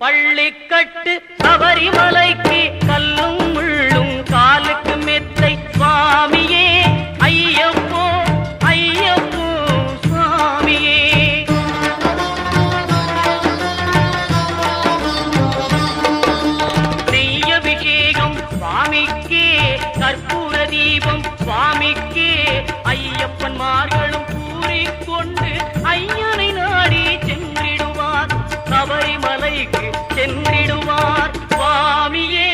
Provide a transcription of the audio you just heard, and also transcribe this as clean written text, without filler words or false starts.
பள்ளிக்கட்டு சபரிமலைக்கு கல்லும் முள்ளும் காலுக்கு மெத்தை சுவாமியே ஐயப்போ ஐயப்போ சுவாமியே. நெய்யபிஷேகம் சுவாமிக்கே கற்பூர தீபம் சுவாமிக்கே ஐயப்பன்மார்களும் கூறிக்கொண்டு ஐயனை நாடி சென்றிடுவார் சபரிமலைக்கு சென்றிடுவார் சுவாமியே.